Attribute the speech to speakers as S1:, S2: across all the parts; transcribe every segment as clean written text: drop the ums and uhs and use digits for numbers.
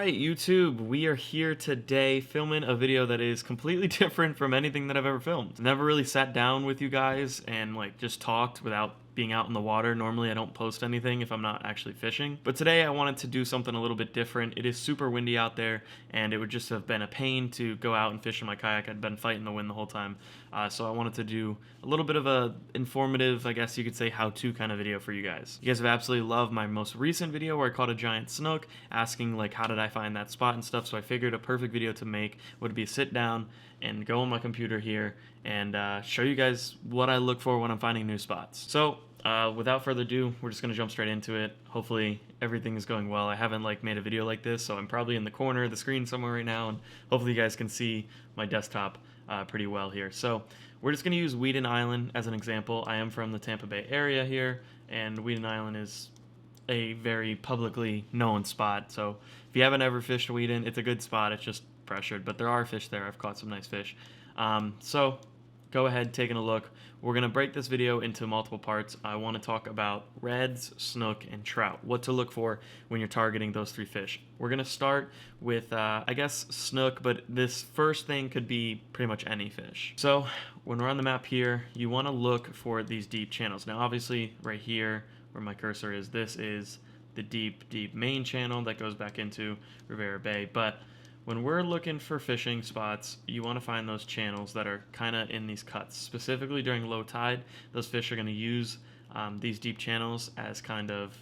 S1: Alright, YouTube, we are here today filming a video that is completely different from anything that I've ever filmed. Never really sat down with you guys and just talked without being out in the water. Normally I don't post anything if I'm not actually fishing. But today I wanted to do something a little bit different. It is super windy out there and it would just have been a pain to go out and fish in my kayak. I'd been fighting the wind the whole time. So I wanted to do a little bit of a informative, I guess you could say, how-to kind of video for you guys. You guys have absolutely loved my most recent video where I caught a giant snook, asking how did I find that spot and stuff. So I figured a perfect video to make would be sit down and go on my computer here and show you guys what I look for when I'm finding new spots. So without further ado, we're just gonna jump straight into it. Hopefully everything is going well. I haven't made a video like this, so I'm probably in the corner of the screen somewhere right now, and hopefully you guys can see my desktop pretty well here. So we're just gonna use Weeden Island as an example. I am from the Tampa Bay area here, and Weeden Island is a very publicly known spot. So if you haven't ever fished Weeden, it's a good spot. It's just pressured, but there are fish there. I've caught some nice fish. So go ahead, taking a look. We're gonna break this video into multiple parts. I want to talk about reds, snook, and trout. What to look for when you're targeting those three fish. We're gonna start with, I guess, snook, but this first thing could be pretty much any fish. So when we're on the map here, you want to look for these deep channels. Now, obviously, right here where my cursor is, this is the deep main channel that goes back into Rivera Bay. But when we're looking for fishing spots, you want to find those channels that are kind of in these cuts. Specifically during low tide, those fish are going to use these deep channels as kind of,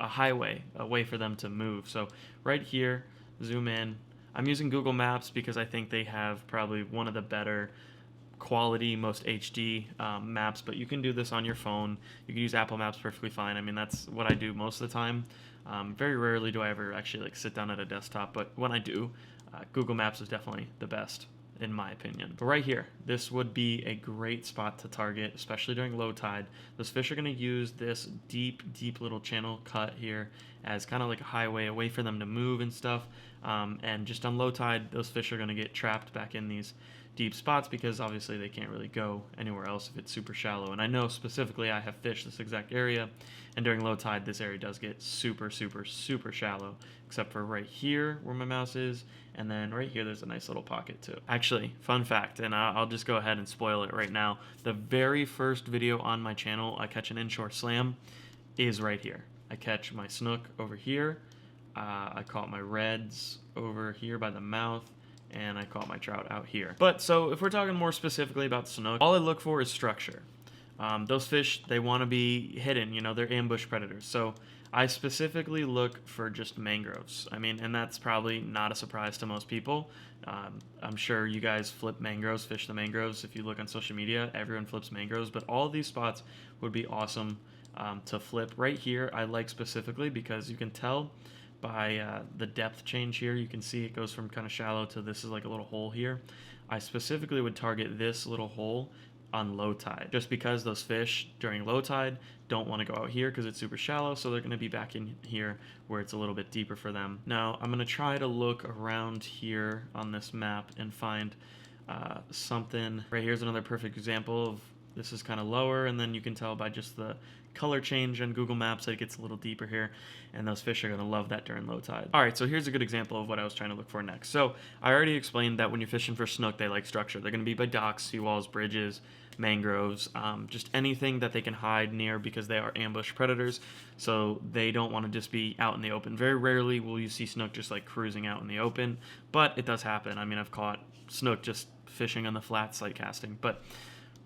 S1: a highway, a way for them to move. So right here, zoom in. I'm using Google Maps because I think they have probably one of the better quality, most HD maps, but you can do this on your phone. You can use Apple Maps perfectly fine. I mean, that's what I do most of the time. Very rarely do I ever actually sit down at a desktop, but when I do, Google Maps is definitely the best in my opinion. But right here, this would be a great spot to target, especially during low tide. Those fish are going to use this deep little channel cut here as kind of like a highway, a way for them to move and stuff. And just on low tide, those fish are going to get trapped back in these deep spots because obviously they can't really go anywhere else if it's super shallow. And I know specifically I have fished this exact area, and during low tide this area does get super shallow, except for right here where my mouse is, and then right here there's a nice little pocket too. Actually, fun fact, and I'll just go ahead and spoil it right now, the very first video on my channel I catch an inshore slam is right here. I catch my snook over here, I caught my reds over here by the mouth, and I caught my trout out here. But so if we're talking more specifically about snook, all I look for is structure. Those fish, they want to be hidden, they're ambush predators. So I specifically look for just mangroves. I mean, and that's probably not a surprise to most people. I'm sure you guys flip mangroves, fish the mangroves. If you look on social media, everyone flips mangroves, but all of these spots would be awesome to flip. Right here, I like specifically because you can tell by the depth change here. You can see it goes from kind of shallow to this is like a little hole here. I specifically would target this little hole on low tide, just because those fish during low tide don't want to go out here because it's super shallow, so they're going to be back in here where it's a little bit deeper for them. Now I'm going to try to look around here on this map and find something. Right here's another perfect example of this is kind of lower, and then you can tell by just the color change on Google Maps that it gets a little deeper here, and those fish are going to love that during low tide. Alright, so here's a good example of what I was trying to look for next. So I already explained that when you're fishing for snook, they like structure. They're going to be by docks, seawalls, bridges, mangroves, just anything that they can hide near because they are ambush predators, so they don't want to just be out in the open. Very rarely will you see snook just cruising out in the open, but it does happen. I mean, I've caught snook just fishing on the flat sight casting. But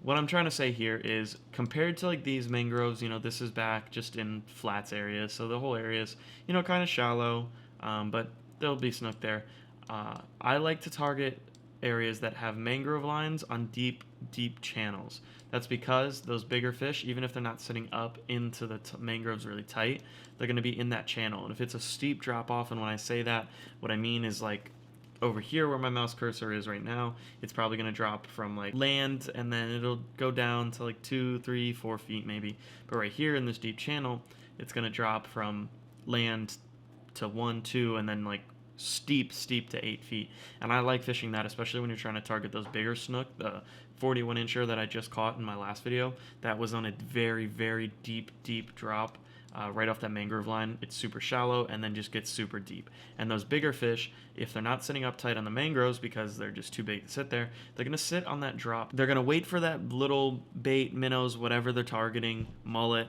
S1: what I'm trying to say here is, compared to these mangroves, this is back just in flats areas, so the whole area is, kind of shallow, but there'll be snook there. I like to target areas that have mangrove lines on deep channels. That's because those bigger fish, even if they're not sitting up into the mangroves really tight, they're going to be in that channel. And if it's a steep drop off, and when I say that, what I mean is over here where my mouse cursor is right now, it's probably going to drop from land, and then it'll go down to 2, 3, 4 feet maybe. But right here in this deep channel, it's going to drop from land to 1, 2, and then steep to 8 feet. And I like fishing that, especially when you're trying to target those bigger snook. The 41 incher that I just caught in my last video, that was on a very deep drop. right off that mangrove line. It's super shallow and then just gets super deep. And those bigger fish, if they're not sitting up tight on the mangroves because they're just too big to sit there, they're going to sit on that drop. They're going to wait for that little bait, minnows, whatever they're targeting, mullet,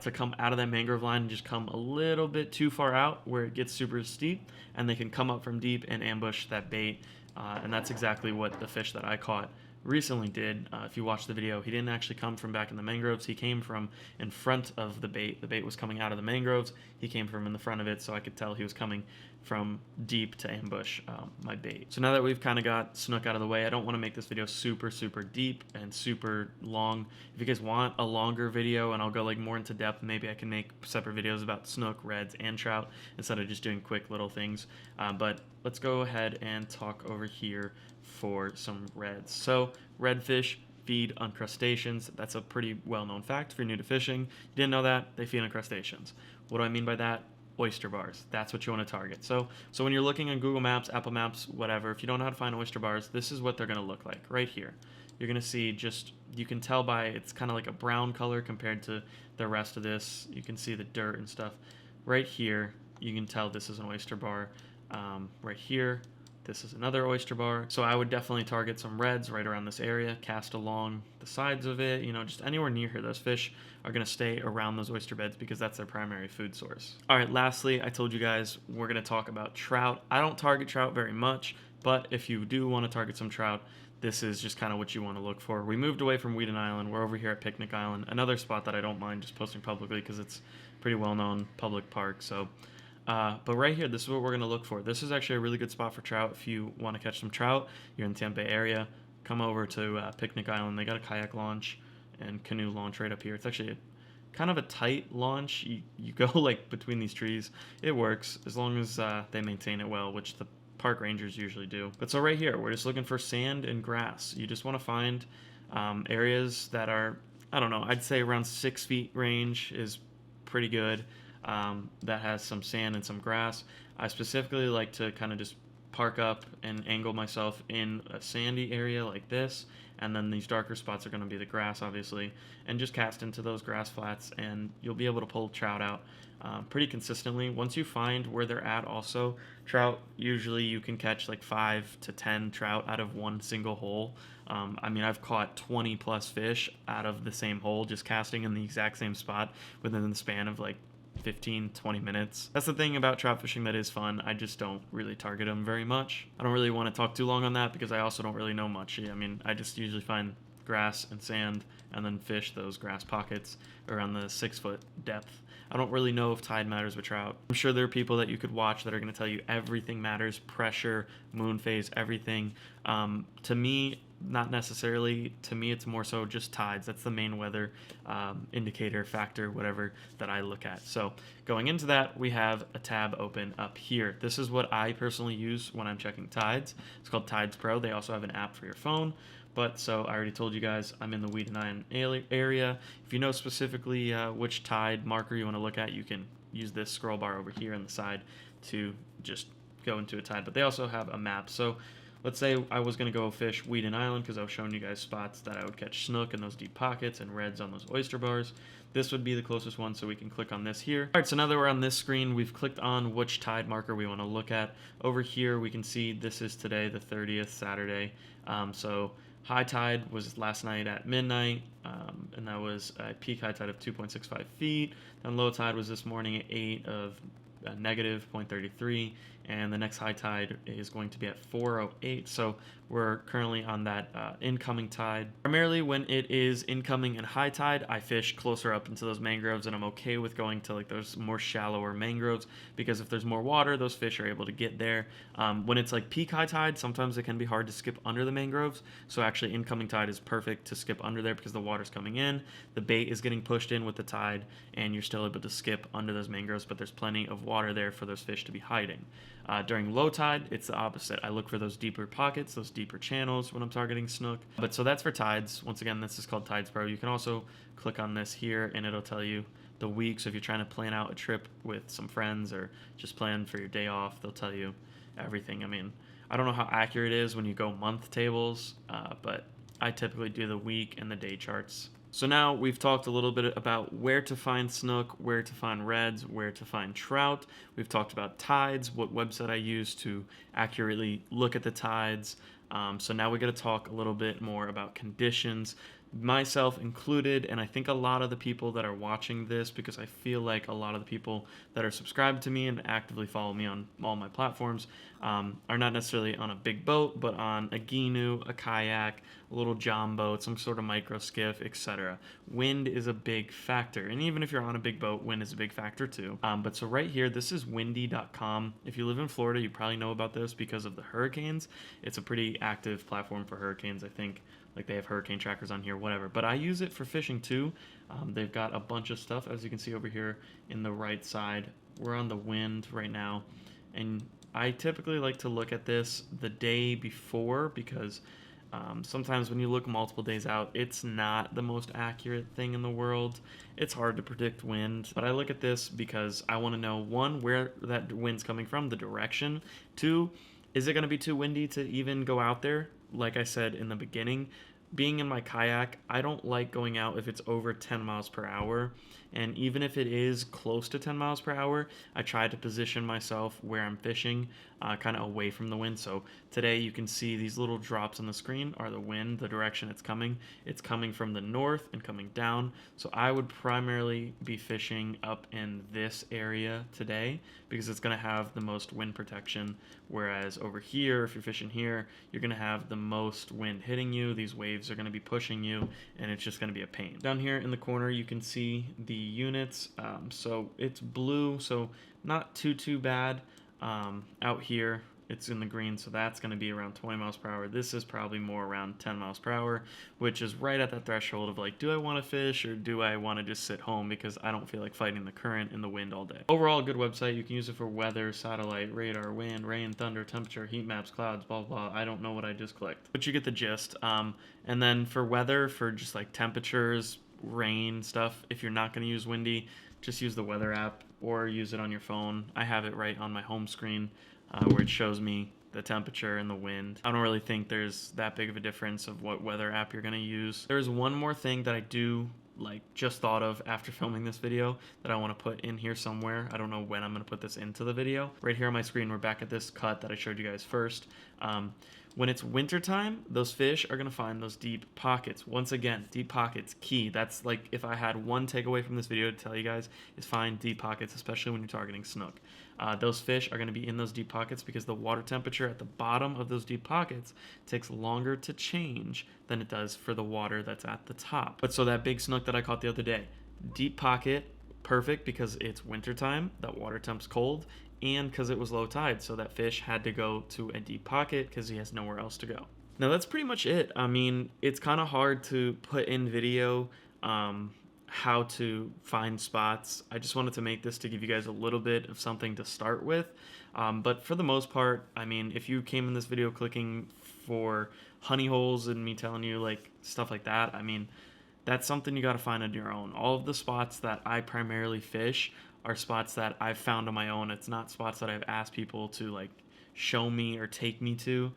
S1: to come out of that mangrove line and just come a little bit too far out where it gets super steep, and they can come up from deep and ambush that bait. And that's exactly what the fish that I caught recently did. If you watch the video, he didn't actually come from back in the mangroves. He came from in front of the bait. The bait was coming out of the mangroves. He came from in the front of it, so I could tell he was coming from deep to ambush my bait. So now that we've kind of got Snook out of the way, I don't want to make this video super deep and super long. If you guys want a longer video and I'll go like more into depth, maybe I can make separate videos about Snook, reds, and trout instead of just doing quick little things. But let's go ahead and talk over here for some reds. So redfish feed on crustaceans. That's a pretty well-known fact if you're new to fishing. You didn't know that? They feed on crustaceans. What do I mean by that? Oyster bars. That's what you want to target. So when you're looking on Google Maps, Apple Maps, whatever, if you don't know how to find oyster bars, this is what they're going to look like right here. You're going to see just, you can tell by, it's kind of like a brown color compared to the rest of this. You can see the dirt and stuff. Right here, you can tell this is an oyster bar. Right here, this is another oyster bar. So I would definitely target some reds right around this area, cast along the sides of it, you know, just anywhere near here. Those fish are going to stay around those oyster beds because that's their primary food source. All right, lastly, I told you guys we're going to talk about trout. I don't target trout very much, but if you do want to target some trout, this is just kind of what you want to look for. We moved away from Weeden Island. We're over here at Picnic Island, another spot that I don't mind just posting publicly because it's a pretty well-known public park. So but right here, this is what we're going to look for. This is actually a really good spot for trout. If you want to catch some trout, you're in the Tampa Bay area, come over to Picnic Island. They got a kayak launch and canoe launch right up here. It's actually kind of a tight launch. You go like between these trees. It works as long as they maintain it well, which the park rangers usually do. But so right here, we're just looking for sand and grass. You just want to find areas that are, I don't know, I'd say around 6 feet range is pretty good. That has some sand and some grass. I specifically like to kind of just park up and angle myself in a sandy area like this, and then these darker spots are going to be the grass, obviously, and just cast into those grass flats, and you'll be able to pull trout out pretty consistently. Once you find where they're at also, trout, usually you can catch like 5 to 10 trout out of one single hole. I mean, I've caught 20 plus fish out of the same hole just casting in the exact same spot within the span of like 15-20 minutes. That's the thing about trout fishing that is fun. I just don't really target them very much. I don't really want to talk too long on that because I also don't really know much. I mean, I just usually find grass and sand and then fish those grass pockets around the 6-foot depth. I don't really know if tide matters with trout. I'm sure there are people that you could watch that are going to tell you everything matters, pressure, moon phase, everything. To me, not necessarily. To me, it's more so just tides. That's the main weather indicator, factor, whatever that I look at. So going into that, we have a tab open up here. This is what I personally use when I'm checking tides. It's called Tides Pro. They also have an app for your phone. But so I already told you guys I'm in the Weeden Island area. If you know specifically which tide marker you want to look at, you can use this scroll bar over here on the side to just go into a tide. But they also have a map. So let's say I was going to go fish Weeden Island because I was showing you guys spots that I would catch snook in those deep pockets and reds on those oyster bars. This would be the closest one, so we can click on this here. All right, so now that we're on this screen, we've clicked on which tide marker we want to look at. Over here, we can see this is today, the 30th, Saturday. So high tide was last night at midnight, and that was a peak high tide of 2.65 feet. Then low tide was this morning at 8 of negative 0.33, and the next high tide is going to be at 4:08. So we're currently on that incoming tide. Primarily when it is incoming and high tide, I fish closer up into those mangroves, and I'm okay with going to like those more shallower mangroves because if there's more water, those fish are able to get there. When it's like peak high tide, sometimes it can be hard to skip under the mangroves. So actually incoming tide is perfect to skip under there because the water's coming in, the bait is getting pushed in with the tide, and you're still able to skip under those mangroves, but there's plenty of water there for those fish to be hiding. During low tide, it's the opposite. I look for those deeper pockets, those deeper channels when I'm targeting snook. But so that's for tides. Once again, this is called Tides Pro. You can also click on this here and it'll tell you the week. So if you're trying to plan out a trip with some friends or just plan for your day off, they'll tell you everything. I mean, I don't know how accurate it is when you go month tables, but I typically do the week and the day charts So now we've talked a little bit about where to find snook, where to find reds, where to find trout. We've talked about tides, what website I use to accurately look at the tides. So now we got to talk a little bit more about conditions, myself included, and I think a lot of the people that are watching this, because I feel like a lot of the people that are subscribed to me and actively follow me on all my platforms are not necessarily on a big boat, but on a ginu, a kayak, a little john boat, some sort of micro skiff, etc. Wind is a big factor, and even if you're on a big boat, wind is a big factor too. But so right here, this is windy.com. If you live in Florida, you probably know about this because of the hurricanes. It's a pretty active platform for hurricanes, I think. Like they have hurricane trackers on here, whatever. But I use it for fishing too. They've got a bunch of stuff, as you can see over here in the right side. We're on the wind right now, and I typically like to look at this the day before because sometimes when you look multiple days out, it's not the most accurate thing in the world. It's hard to predict wind, but I look at this because I want to know, one, where that wind's coming from, the direction. Two, is it going to be too windy to even go out there? Like I said in the beginning, being in my kayak, I don't like going out if it's over 10 miles per hour. And even if it is close to 10 miles per hour, I try to position myself where I'm fishing kind of away from the wind. So today you can see these little drops on the screen are the wind, the direction it's coming. It's coming from the north and coming down. So I would primarily be fishing up in this area today because it's going to have the most wind protection. Whereas over here, if you're fishing here, you're going to have the most wind hitting you. These waves are going to be pushing you, and it's just going to be a pain. Down here in the corner, you can see the units. So it's blue, so not too bad. Out here, it's in the green, so that's going to be around 20 miles per hour. This is probably more around 10 miles per hour, which is right at that threshold of like, do I want to fish or do I want to just sit home because I don't feel like fighting the current and the wind all day. Overall, a good website. You can use it for weather, satellite, radar, wind, rain, thunder, temperature, heat maps, clouds, blah, blah, blah. I don't know what I just clicked, but you get the gist. And then for weather, for just like temperatures, rain stuff, if you're not going to use windy, just use the weather app or use it on your phone. I have it right on my home screen where it shows me the temperature and the wind. I don't really think there's that big of a difference of what weather app you're going to use. There's one more thing that I do just thought of after filming this video that I want to put in here somewhere. I don't know when I'm going to put this into the video. Right here on my screen, we're back at this cut that I showed you guys first. When it's wintertime, those fish are going to find those deep pockets. Once again, deep pockets, key. That's like if I had one takeaway from this video to tell you guys is find deep pockets, especially when you're targeting snook. Those fish are going to be in those deep pockets because the water temperature at the bottom of those deep pockets takes longer to change than it does for the water that's at the top. But so that big snook that I caught the other day, deep pocket, perfect because it's wintertime, that water temp's cold, and because it was low tide, so that fish had to go to a deep pocket because he has nowhere else to go. Now that's pretty much it. I mean, it's kind of hard to put in video how to find spots. I just wanted to make this to give you guys a little bit of something to start with. But for the most part, I mean, if you came in this video clicking for honey holes and me telling you like stuff like that, I mean, that's something you got to find on your own. All of the spots that I primarily fish are spots that I've found on my own. It's not spots that I've asked people to like show me or take me to.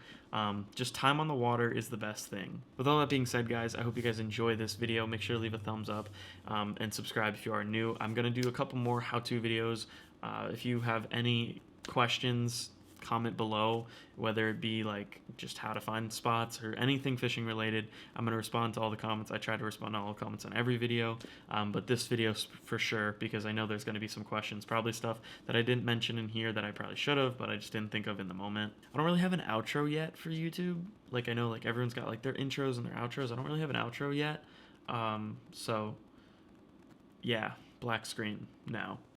S1: Just time on the water is the best thing. With all that being said, guys, I hope you guys enjoy this video. Make sure to leave a thumbs up and subscribe if you are new. I'm going to do a couple more how-to videos. If you have any questions, comment below, whether it be like just how to find spots or anything fishing related. I'm going to respond to all the comments. I try to respond to all the comments on every video, but this video for sure, because I know there's going to be some questions, probably stuff that I didn't mention in here that I probably should have, but I just didn't think of in the moment. I don't really have an outro yet for YouTube. Like I know like everyone's got like their intros and their outros. I don't really have an outro yet. So yeah, black screen now.